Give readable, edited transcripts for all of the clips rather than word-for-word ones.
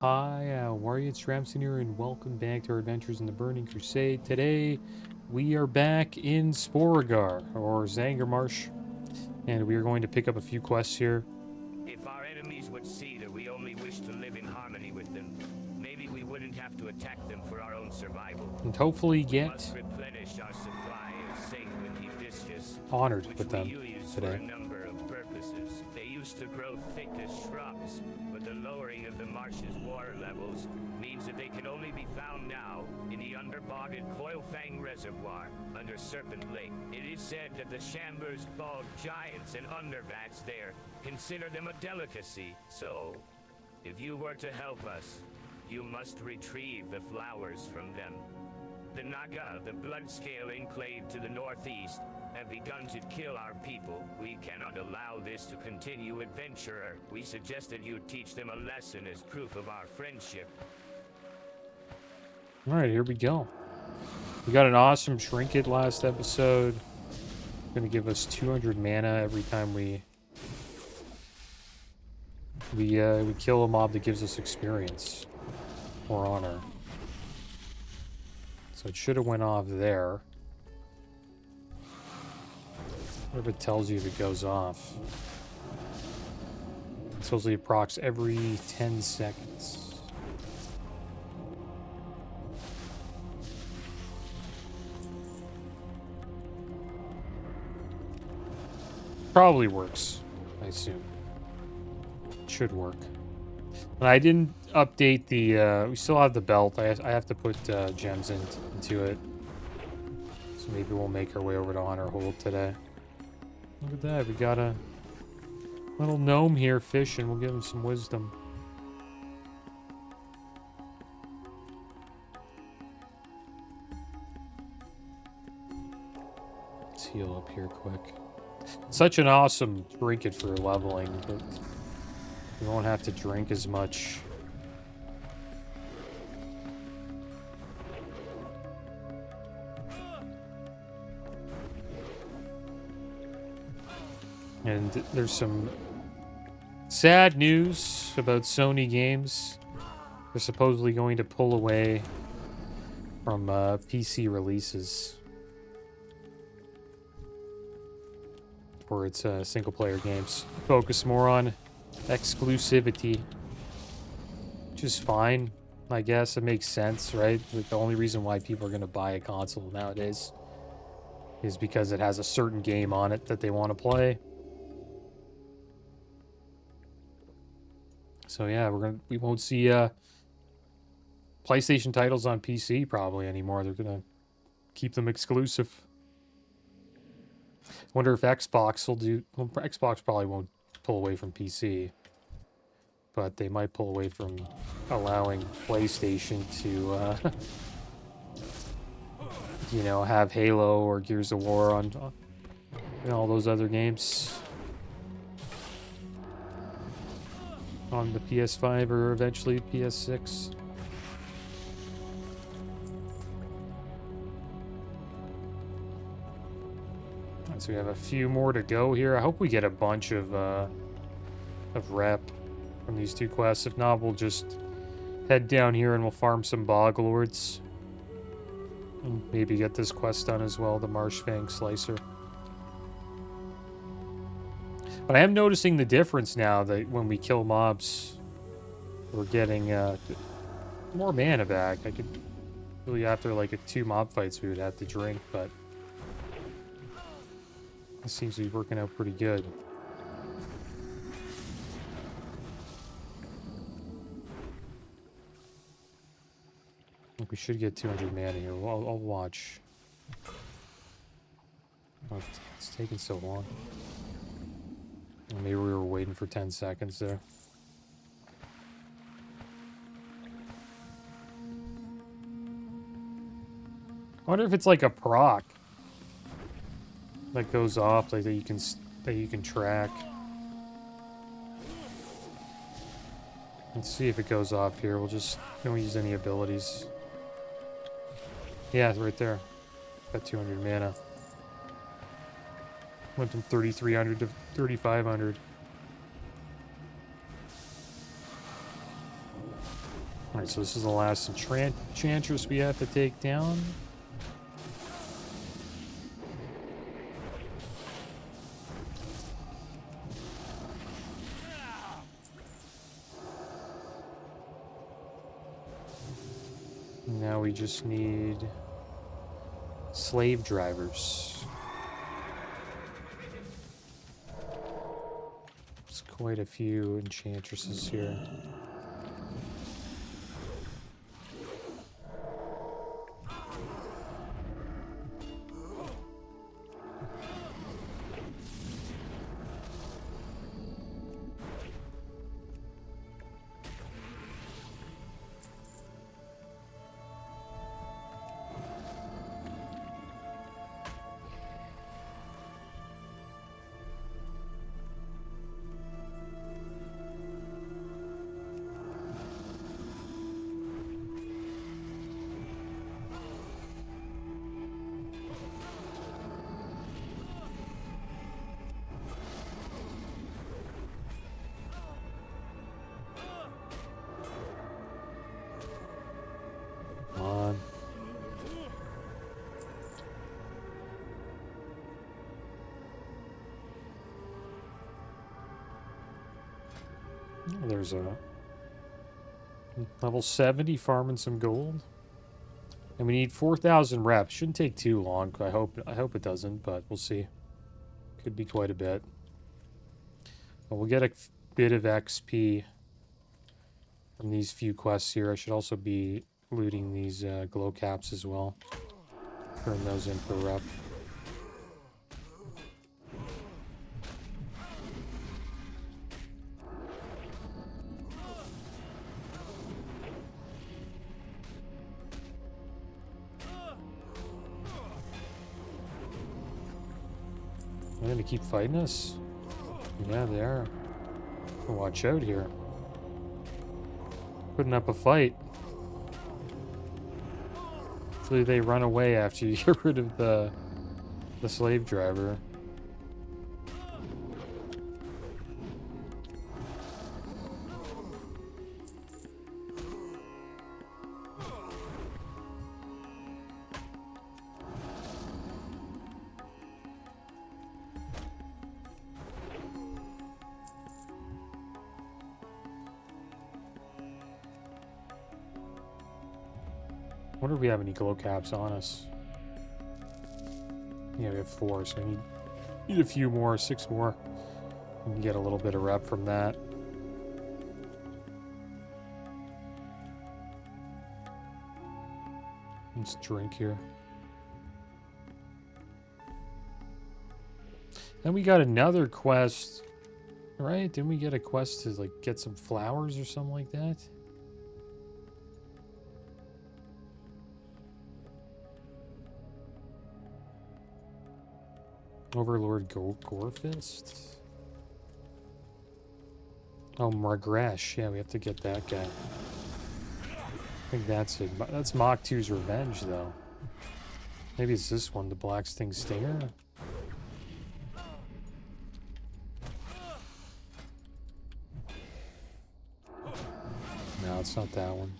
Hi, how are you? It's Ramson here, and welcome back to our adventures in the Burning Crusade. Today, we are back in Sporagar, or Zangarmarsh, and we are going to pick up a few quests here. If our enemies would see that we only wish to live in harmony with them, maybe we wouldn't have to attack them for our own survival. And hopefully We get must replenish our supply of sanguine hibiscus, honored which with we them use today. for a number of purposes. They used to grow thick as shrubs, but the lowering of the marsh's water levels means that they can only be found now in the underbotted Coilfang Reservoir under Serpent Lake. It is said that the Shambers, bald giants, and undervats there consider them a delicacy, so if you were to help us, you must retrieve the flowers from them. The Naga, the Bloodscale enclave to the northeast, have begun to kill our people. We cannot allow this to continue, adventurer. We suggest that you teach them a lesson as proof of our friendship. Alright, here we go. We got an awesome trinket last episode. It's going to give us 200 mana every time we kill a mob that gives us experience or honor. So it should have went off there. What if it tells you if it goes off? It's supposedly procs every 10 seconds. Probably works, I assume. Should work. And I didn't update the, we still have the belt. I have to put gems into it. So maybe we'll make our way over to Honor Hold today. Look at that, we got a little gnome here fishing. We'll give him some wisdom. Let's heal up here quick. Such an awesome trinket for leveling, but you won't have to drink as much. And there's some sad news about Sony games. They're supposedly going to pull away from PC releases for its single-player games. Focus more on exclusivity, which is fine, I guess. It makes sense, right? Like, the only reason why people are going to buy a console nowadays is because it has a certain game on it that they want to play. So yeah, we won't see PlayStation titles on PC probably anymore. They're gonna keep them exclusive. Wonder if Xbox will do. Well, Xbox probably won't pull away from PC, but they might pull away from allowing PlayStation to, you know, have Halo or Gears of War on and all those other games on the PS5 or eventually PS6. So we have a few more to go here. I hope we get a bunch of rep from these two quests. If not, we'll just head down here and we'll farm some Bog Lords. And maybe get this quest done as well, the Marshfang Slicer. But I am noticing the difference now that when we kill mobs, we're getting more mana back. I could really, after like 2 mob fights, we would have to drink, but it seems to be working out pretty good. I think we should get 200 mana here. I'll watch. Oh, it's taking so long. Maybe we were waiting for 10 seconds there. I wonder if it's like a proc that goes off, like that you can track. Let's see if it goes off here. We'll just don't use any abilities. Yeah, it's right there. Got 200 mana. Went from 3,300 to 3,500. Alright, so this is the last enchantress we have to take down. Now we just need slave drivers. There's quite a few enchantresses here. There's a level 70 farming some gold, and we need 4,000 reps. Shouldn't take too long. I hope it doesn't, but we'll see. Could be quite a bit. But we'll get a bit of XP from these few quests here. I should also be looting these glow caps as well. Turn those in for rep. They're gonna keep fighting us? Yeah, they are. Watch out here. Putting up a fight. Hopefully they run away after you get rid of the slave driver. I wonder if we have any glow caps on us. Yeah, we have 4, so we need a few more, 6 more. We can get a little bit of rep from that. Let's drink here. Then we got another quest, right? Didn't we get a quest to like get some flowers or something like that? Overlord Gorefist? Oh, Margresh. Yeah, we have to get that guy. I think that's it. That's Mach 2's Revenge, though. Maybe it's this one, the Black Sting Stinger? No, it's not that one.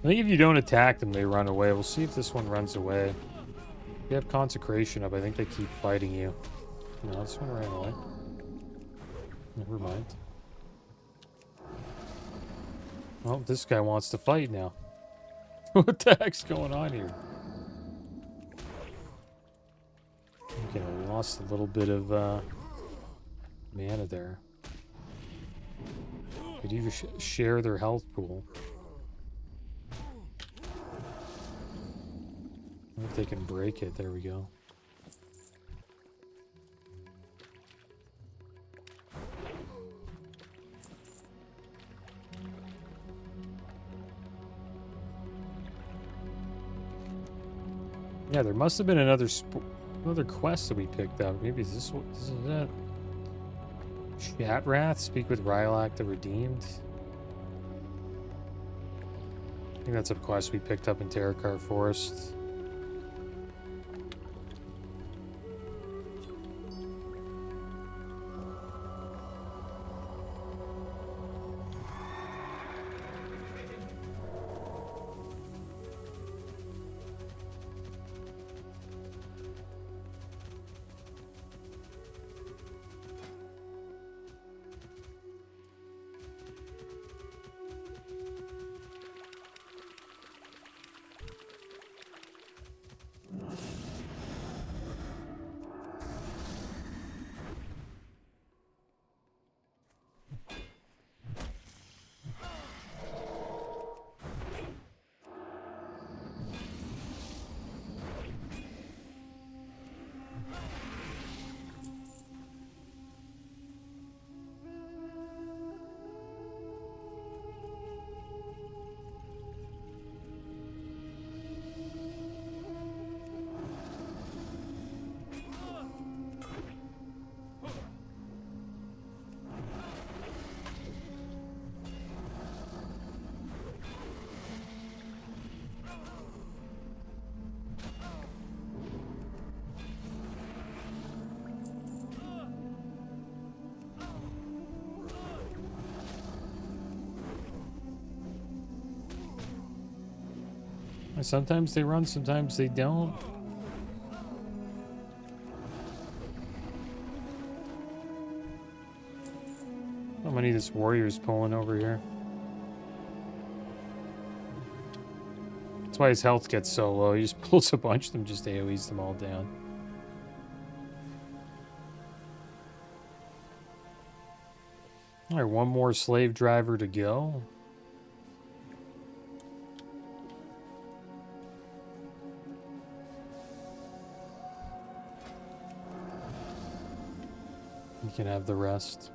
I think if you don't attack them, they run away. We'll see if this one runs away. If you have Consecration up, I think they keep fighting you. No, this one ran away. Never mind. Well, this guy wants to fight now. What the heck's going on here? Okay, we lost a little bit of mana there. Could you share their health pool? I wonder if they can break it. There we go. Yeah, there must have been another quest that we picked up. Maybe is this is it? Shatrath, speak with Rylak the Redeemed. I think that's a quest we picked up in Terracar Forest. Sometimes they run, sometimes they don't. How many of this warrior's pulling over here? That's why his health gets so low. He just pulls a bunch of them, just AoEs them all down. Alright, one more slave driver to go. You can have the rest.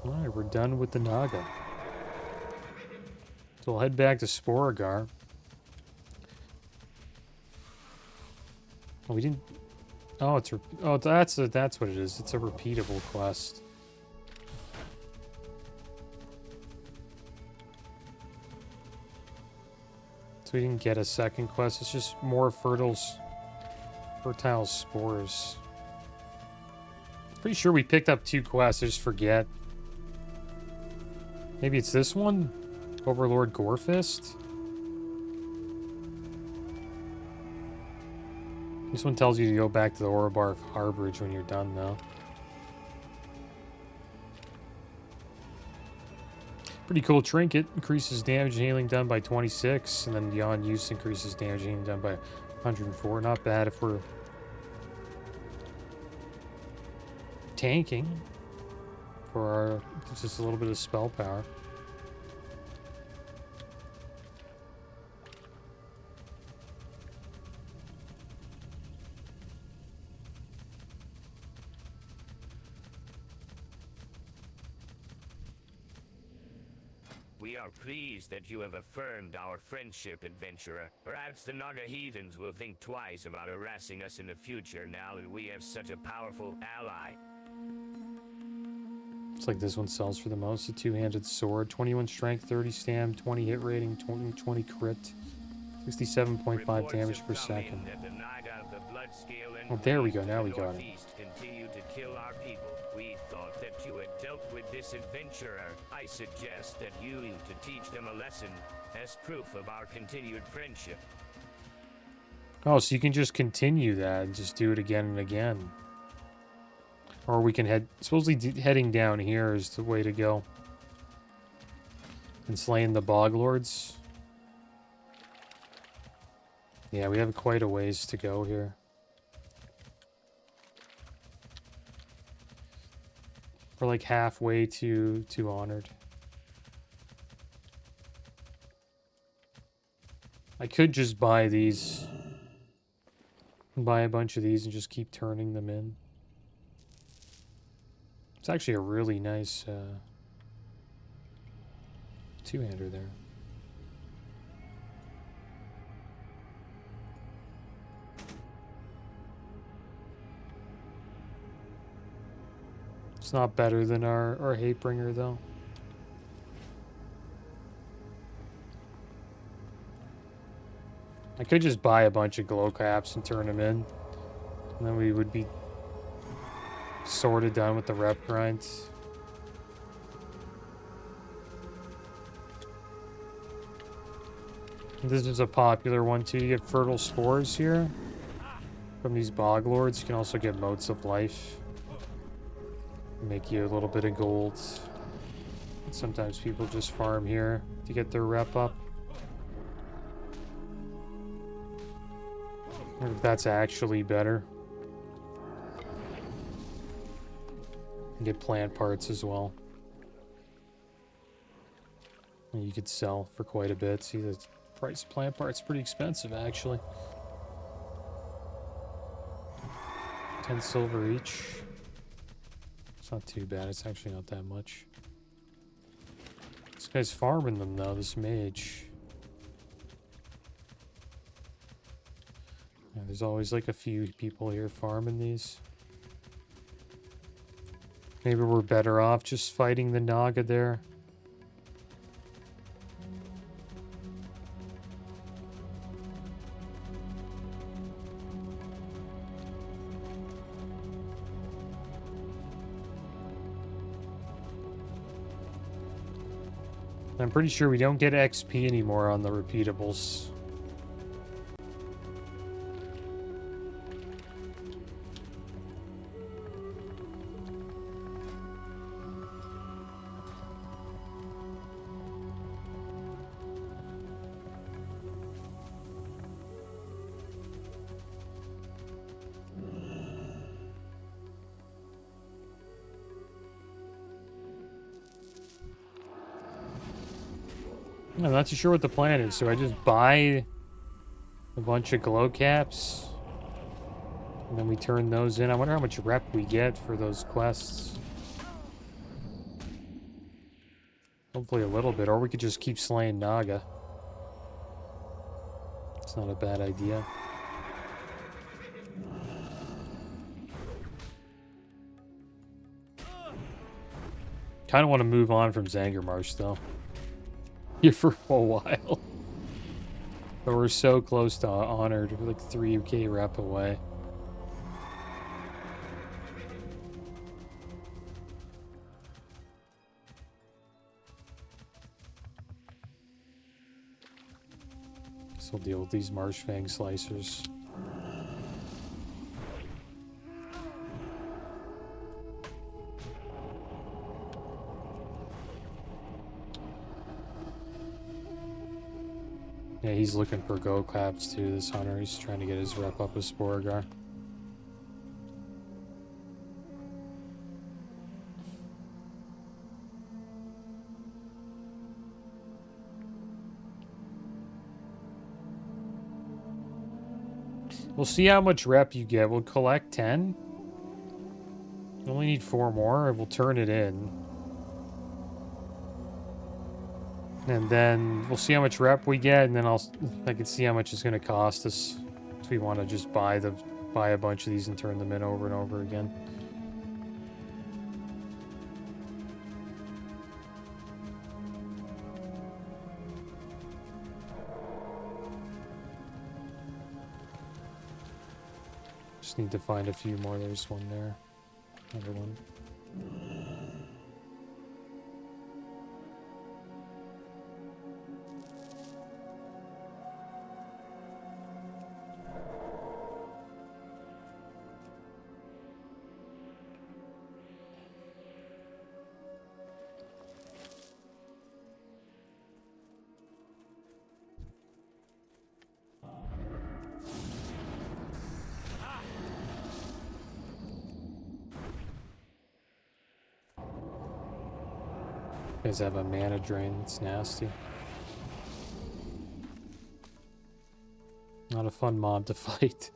Alright, we're done with the Naga. So we'll head back to Sporagar. Oh, we didn't... Oh, that's what it is. It's a repeatable quest. So we didn't get a second quest. It's just more fertile spores. Pretty sure we picked up 2 quests. I just forget. Maybe it's this one? Overlord Gorefist? This one tells you to go back to the Orobar Harborage when you're done, though. Pretty cool trinket. Increases damage and healing done by 26, and then beyond use increases damage and healing done by 104. Not bad if we're tanking for our just a little bit of spell power. We are pleased that you have affirmed our friendship, adventurer. Perhaps the Naga heathens will think twice about harassing us in the future now that we have such a powerful ally. Looks like this one sells for the most. A 2-handed sword, 21 strength, 30 stam, 20 hit rating, 20 crit, 67.5 damage per second. Oh, there we go. Now we got it. Continue to kill our people. We thought that you had dealt with this adventurer, I suggest that you to teach them a lesson as proof of our continued friendship. Oh, so you can just continue that and just do it again and again. Or we can head... Supposedly heading down here is the way to go. And slaying the bog lords. Yeah, we have quite a ways to go here. We're like halfway to Honored. I could just buy these. Buy a bunch of these and just keep turning them in. It's actually a really nice two-hander there. It's not better than our Hatebringer, though. I could just buy a bunch of glow caps and turn them in. And then we would be sorted done with the rep grinds. This is a popular one, too. You get fertile spores here from these bog lords. You can also get motes of life. Make you a little bit of gold. And sometimes people just farm here to get their rep up. I wonder if that's actually better. And get plant parts as well. And you could sell for quite a bit. See, the price of plant parts is pretty expensive, actually. 10 silver each. It's not too bad. It's actually not that much. This guy's farming them, though, this mage. Yeah, there's always like a few people here farming these. Maybe we're better off just fighting the Naga there. I'm pretty sure we don't get XP anymore on the repeatables. I'm not too sure what the plan is, so I just buy a bunch of glow caps, and then we turn those in. I wonder how much rep we get for those quests. Hopefully a little bit, or we could just keep slaying Naga. It's not a bad idea. Kind of want to move on from Zangarmarsh, though. Here for a while. But we're so close to Honored. We're like 3k rep away. Guess we'll deal with these Marshfang slicers. Yeah, he's looking for go caps too, this hunter. He's trying to get his rep up with Sporegar. We'll see how much rep you get. We'll collect 10. We only need 4 more, and we'll turn it in. And then we'll see how much rep we get, and then I can see how much it's going to cost us if we want to just buy a bunch of these and turn them in over and over again. Just need to find a few more. There's one there. Another one. guys have a mana drain. It's nasty. Not a fun mob to fight.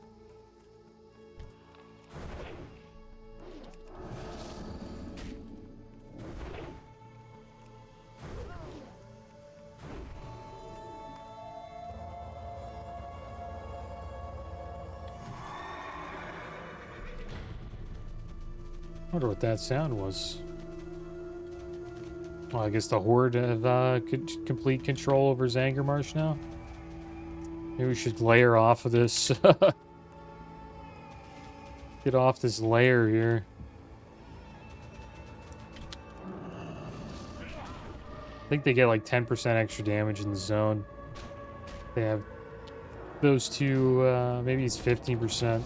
I wonder what that sound was. Well, I guess the Horde have complete control over Zangarmarsh now. Maybe we should layer off of this. Get off this layer here. I think they get like 10% extra damage in the zone. They have those two, maybe it's 15%.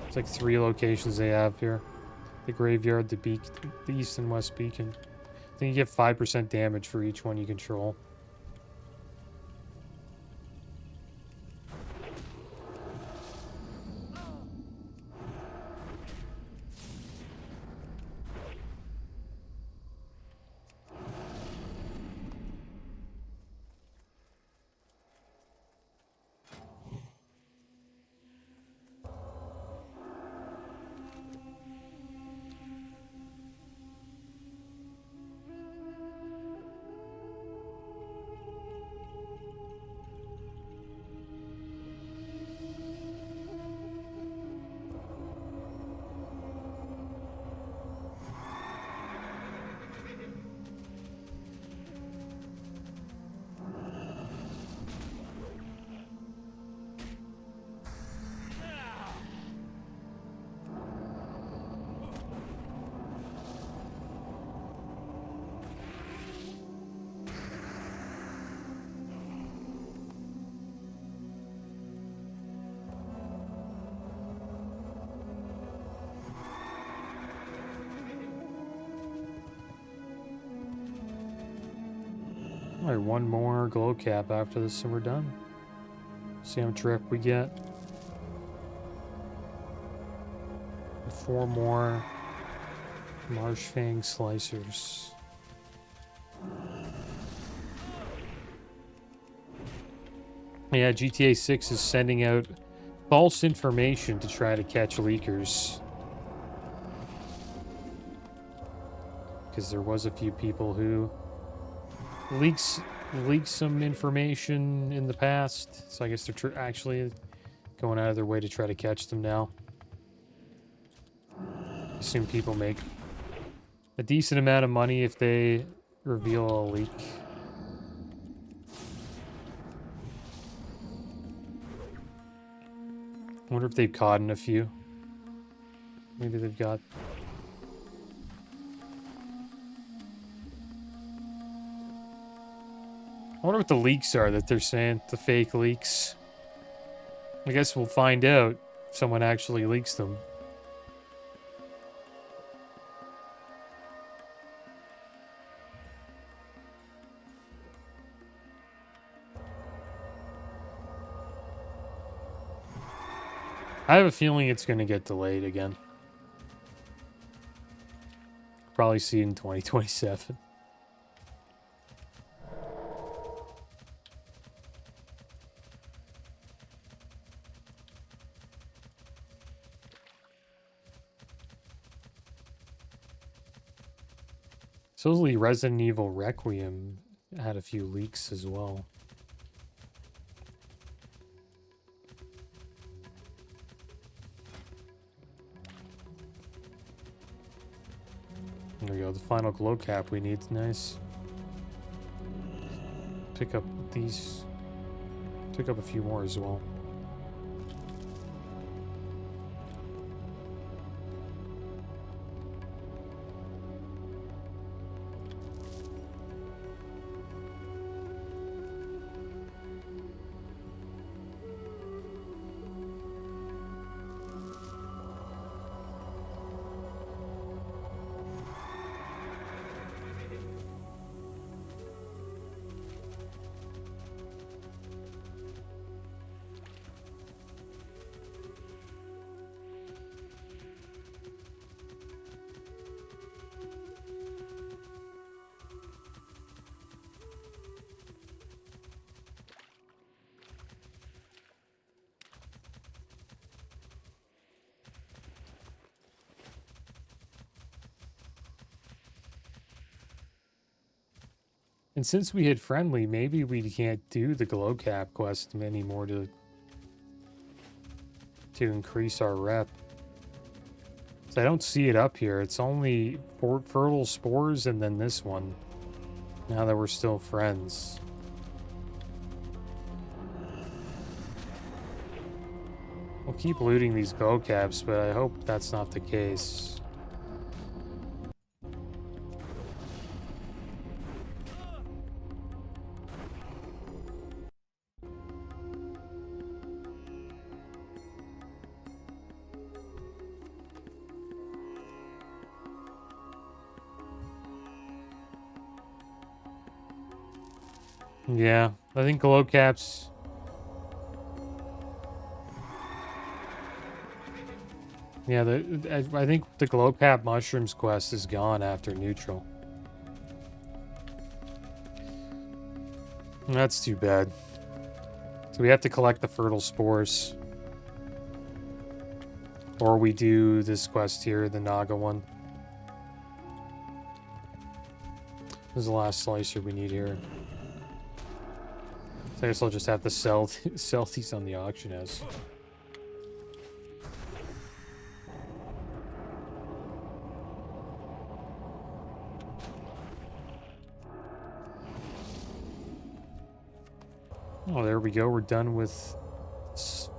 It's like 3 locations they have here. The graveyard, the east and west beacon. I think you get 5% damage for each one you control. Alright, one more glow cap after this and we're done. See how much rep we get. 4 more Marshfang Slicers. Yeah, GTA 6 is sending out false information to try to catch leakers. Because there was a few people who leaked some information in the past, so I guess they're actually going out of their way to try to catch them now. I assume people make a decent amount of money if they reveal a leak. I wonder if they've caught in a few. Maybe they've got... I wonder what the leaks are that they're saying, the fake leaks. I guess we'll find out if someone actually leaks them. I have a feeling it's going to get delayed again. Probably see it in 2027. Supposedly Resident Evil Requiem had a few leaks as well. There we go, the final glow cap we need. Nice. Pick up these. Pick up a few more as well. And since we hit friendly, maybe we can't do the glow cap quest anymore to increase our rep. So I don't see it up here. It's only fertile spores and then this one. Now that we're still friends. We'll keep looting these glow caps, but I hope that's not the case. Yeah, I think glow caps. Yeah, I think the glow cap mushrooms quest is gone after neutral. That's too bad. So we have to collect the fertile spores. Or we do this quest here, the Naga one. This is the last slicer we need here. So I guess I'll just have to sell these on the auction house. Oh, there we go. We're done with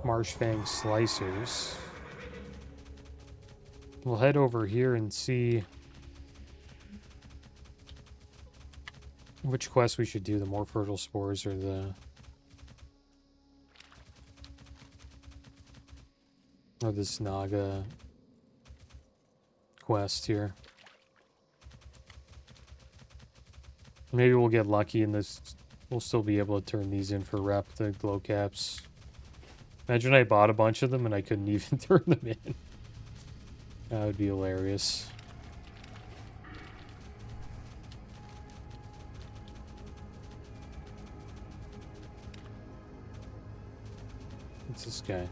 Marshfang slicers. We'll head over here and see which quest we should do, the more fertile spores or this Naga quest here. Maybe we'll get lucky and we'll still be able to turn these in for rep, the glow caps. Imagine I bought a bunch of them and I couldn't even turn them in. That would be hilarious. What's this guy?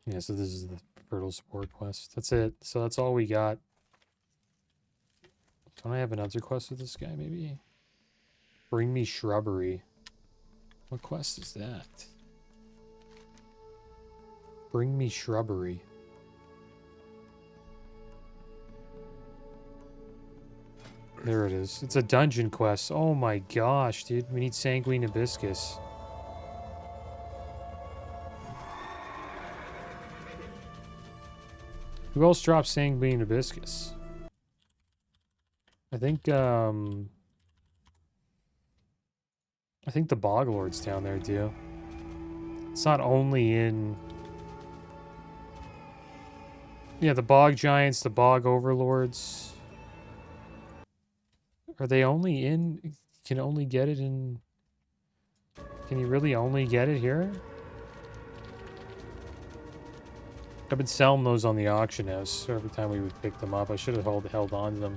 Yeah, so this is the fertile spore quest. That's it. So that's all we got. Don't I have another quest with this guy, maybe? Bring me shrubbery. What quest is that? Bring me shrubbery. There it is. It's a dungeon quest. Oh my gosh, dude. We need sanguine hibiscus. Who else drops sanguine hibiscus? I think the bog lords down there do. It's not only in... Yeah, the bog giants, the bog overlords. Are they only in... Can only get it in... Can you really only get it here? I've been selling those on the auction house, so every time we would pick them up. I should have held on to them.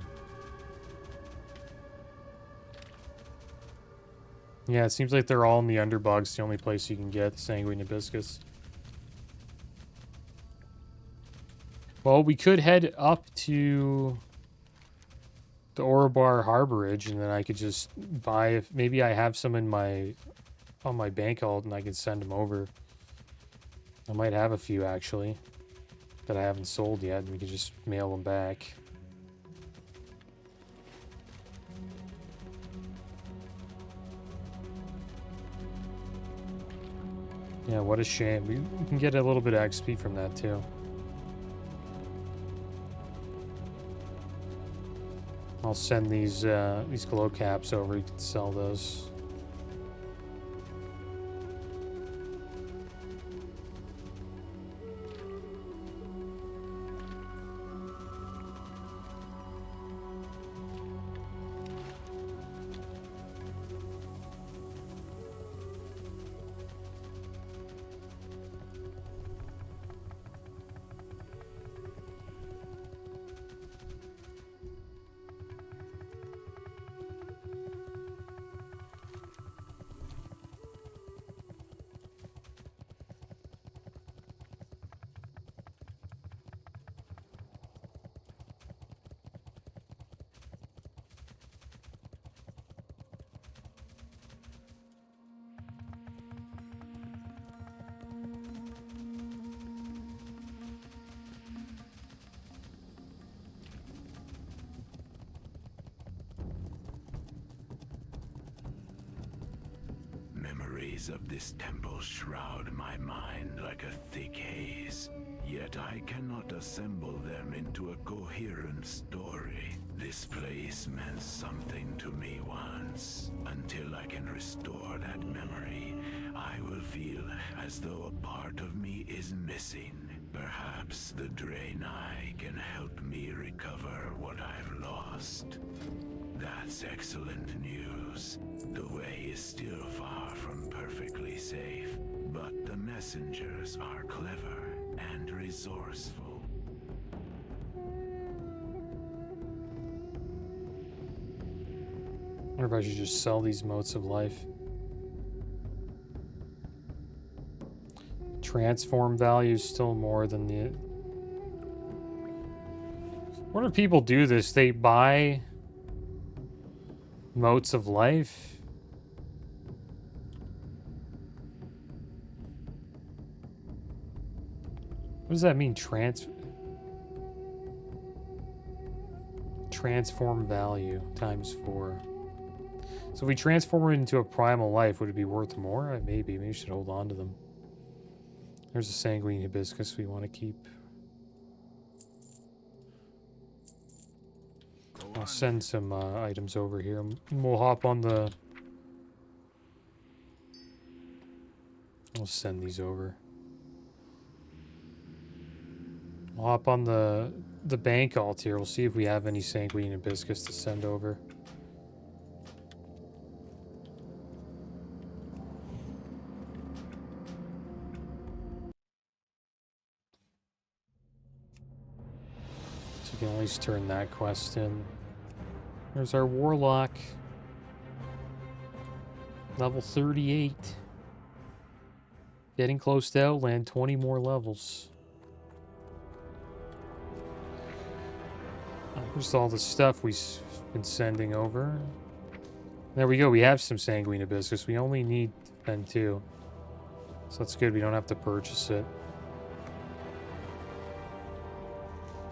Yeah, it seems like they're all in the underbugs. The only place you can get sanguine hibiscus. Well, we could head up to the Orobar Harborage, and then I could just buy... If maybe I have some in on my bank alt, and I could send them over. I might have a few, actually, that I haven't sold yet, and we could just mail them back. Yeah, what a shame. We can get a little bit of XP from that, too. I'll send these glow caps over. You can sell those. memories of this temple shroud my mind like a thick haze. Yet I cannot assemble them into a coherent story. This place meant something to me once. Until I can restore that memory, I will feel as though a part of me is missing. Perhaps the Draenei can help me recover what I've lost. That's excellent news. The way is still far from perfectly safe, but the messengers are clever and resourceful. I wonder if I should just sell these motes of life. Transform value is still more than the... What do people do this? They buy motes of life? What does that mean? Transform value times 4. So if we transform it into a primal life, would it be worth more? Maybe we should hold on to them. There's a sanguine hibiscus we want to keep. I'll send some items over here. We'll hop on the... We'll send these over. We'll hop on the bank alt here. We'll see if we have any sanguine hibiscus to send over. So we can at least turn that quest in. There's our warlock. Level 38. Getting close to Outland, 20 more levels. Here's all the stuff we've been sending over. There we go, we have some sanguine hibiscus. We only need 2. So that's good, we don't have to purchase it.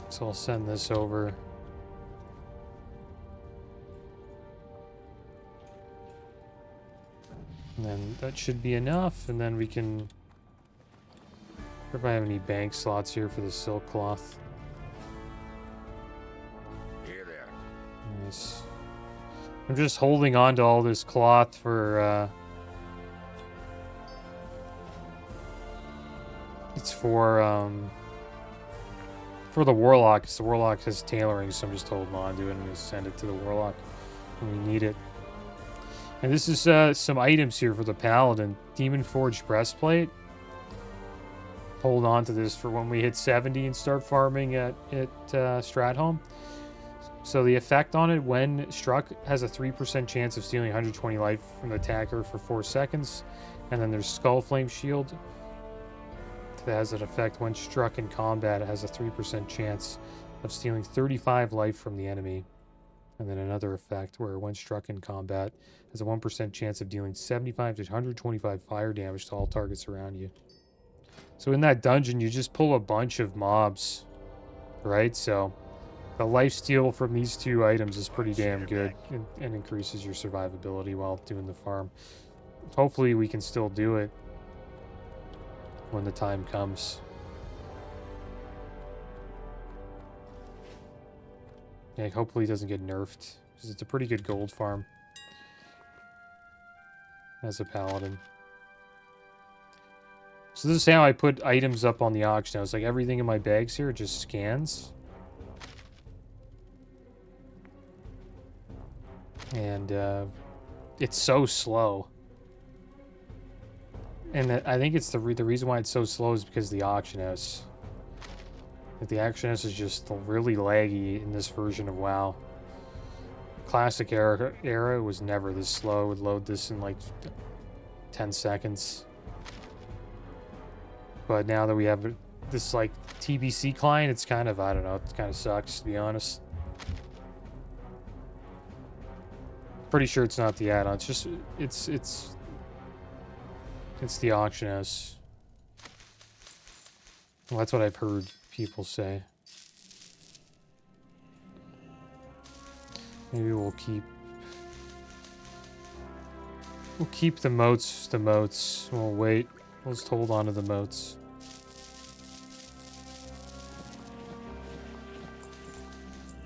So I'll send this over. And then that should be enough, and then we can... If I have any bank slots here for the silk cloth. Here there. Nice. I'm just holding on to all this cloth for, it's for the warlock, because the warlock has tailoring, so I'm just holding on to it and I'm going to send it to the warlock when we need it. And this is some items here for the Paladin. Demon Forged Breastplate. Hold on to this for when we hit 70 and start farming at Stratholme. So the effect on it, when struck, has a 3% chance of stealing 120 life from the attacker for 4 seconds. And then there's Skull Flame Shield. That has an effect when struck in combat. It has a 3% chance of stealing 35 life from the enemy. And then another effect where when struck in combat has a 1% chance of dealing 75 to 125 fire damage to all targets around you. So in that dungeon, you just pull a bunch of mobs, right? So the lifesteal from these 2 items is pretty damn good and increases your survivability while doing the farm. Hopefully we can still do it when the time comes. Yeah, hopefully it doesn't get nerfed, because it's a pretty good gold farm as a paladin. So this is how I put items up on the auction house. Like everything in my bags here just scans. And it's so slow. And I think it's the reason why it's so slow is because of the auction house. The auction house is just really laggy in this version of WoW. Classic era was never this slow. It would load this in like 10 seconds. But now that we have this like TBC client, it's kind of, I don't know, it kind of sucks to be honest. Pretty sure it's not the add-on. It's just it's the auction house. Well, that's what I've heard people say. Maybe we'll We'll keep the moats. The moats. We'll wait. Let's hold on to the moats.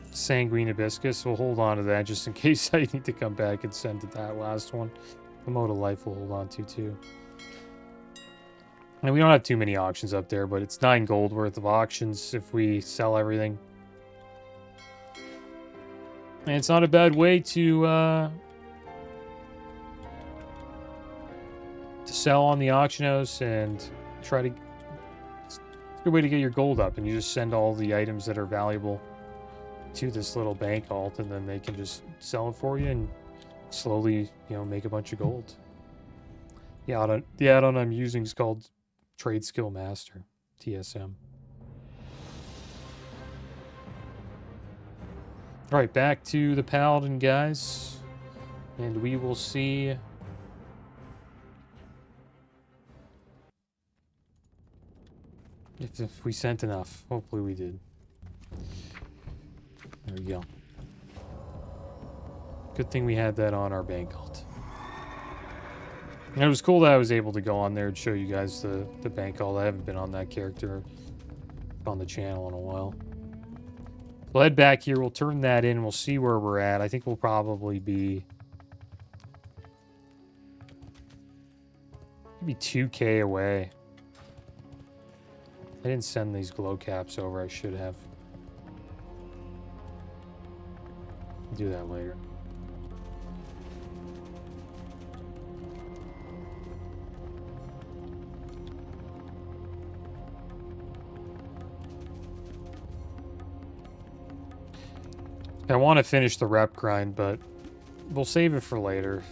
Sanguine Hibiscus. We'll hold on to that just in case I need to come back and send to that last one. The Mote of Life we'll hold on to too. And we don't have too many auctions up there, but it's 9 gold worth of auctions if we sell everything. And it's not a bad way to sell on the auction house and try to... It's a good way to get your gold up, and you just send all the items that are valuable to this little bank alt, and then they can just sell it for you and slowly, you know, make a bunch of gold. The add-on I'm using is called TradeSkillMaster, TSM. All right, back to the Paladin, guys, and we will see if we sent enough. Hopefully we did. There we go. Good thing we had that on our bank alt. And it was cool that I was able to go on there and show you guys the bank alt. I haven't been on that character on the channel in a while. We'll head back here. We'll turn that in. We'll see where we're at. I think we'll probably be maybe 2K away. I didn't send these glow caps over. I should have. I'll do that later. I want to finish the rep grind, but we'll save it for later.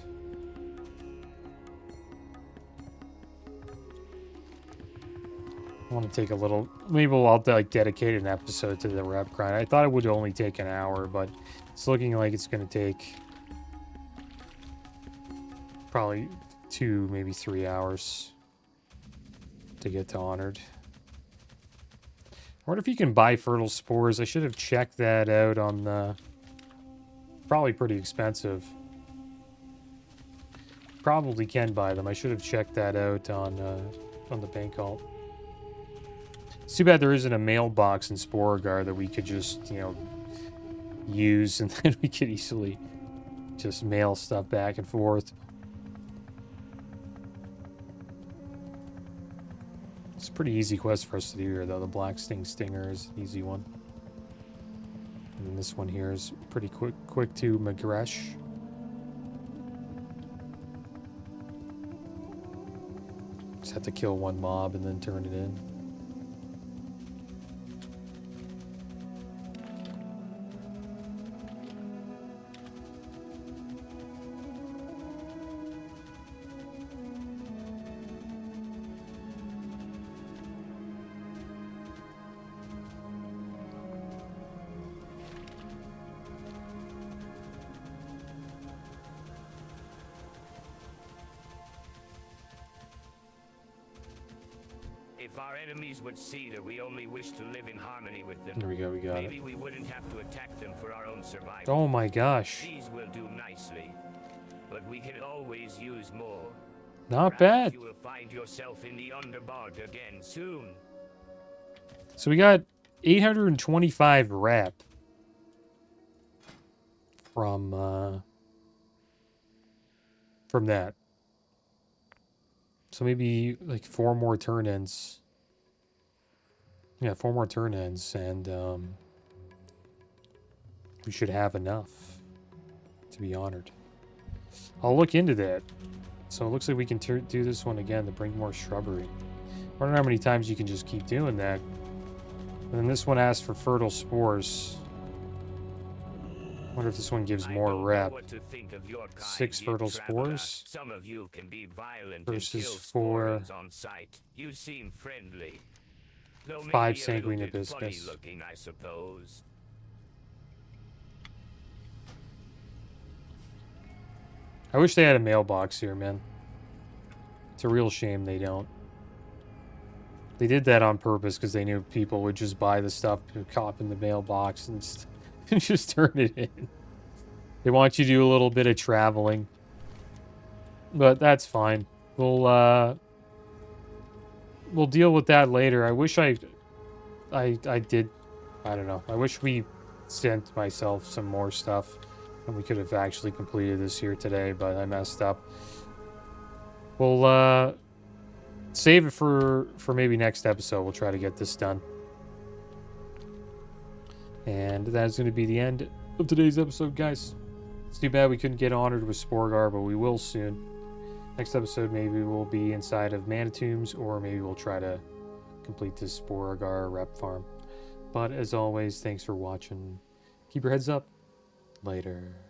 I want to take a little... Maybe I'll like dedicate an episode to the rep grind. I thought it would only take an hour, but it's looking like it's going to take probably 2, maybe 3 hours to get to Honored. I wonder if you can buy fertile spores. I should have checked that out on the... Probably pretty expensive. Probably can buy them. I should have checked that out on the bank alt. It's too bad there isn't a mailbox in Sporegar that we could just, you know, use, and then we could easily just mail stuff back and forth. It's a pretty easy quest for us to do here, though. The Black Stinger is an easy one. And then this one here is pretty quick to Magresh. Just have to kill one mob and then turn it in. If our enemies would see that we only wish to live in harmony with them, There we go, we got maybe it. we wouldn't have to attack them for our own survival. Oh my gosh. These will do nicely, but we can always use more. Not Perhaps bad. you will find yourself in the Underbog again soon. So we got 825 rep from that. So maybe like 4 more turn-ins. Yeah, 4 more turn-ins, and we should have enough to be honored. I'll look into that. So it looks like we can do this one again to bring more shrubbery. I don't know how many times you can just keep doing that. And then this one asks for fertile spores. I wonder if this one gives more rep. 6 fertile spores. Some of you can be violent versus and kill 4 sporans on sight. You seem friendly. Though 5 maybe a little sanguine bit hibiscus. funny looking, I suppose. I wish they had a mailbox here, man. It's a real shame they don't. They did that on purpose because they knew people would just buy the stuff and cop in the mailbox and just turn it in. They want you to do a little bit of traveling. But that's fine. We'll deal with that later. I wish I did. I don't know. I wish we sent myself some more stuff and we could have actually completed this here today, but I messed up. We'll save it for maybe next episode. We'll try to get this done. And that is going to be the end of today's episode, guys. It's too bad we couldn't get honored with Sporgar, but we will soon. Next episode, maybe we'll be inside of Manitombs, or maybe we'll try to complete this Sporgar rep farm. But as always, thanks for watching. Keep your heads up. Later.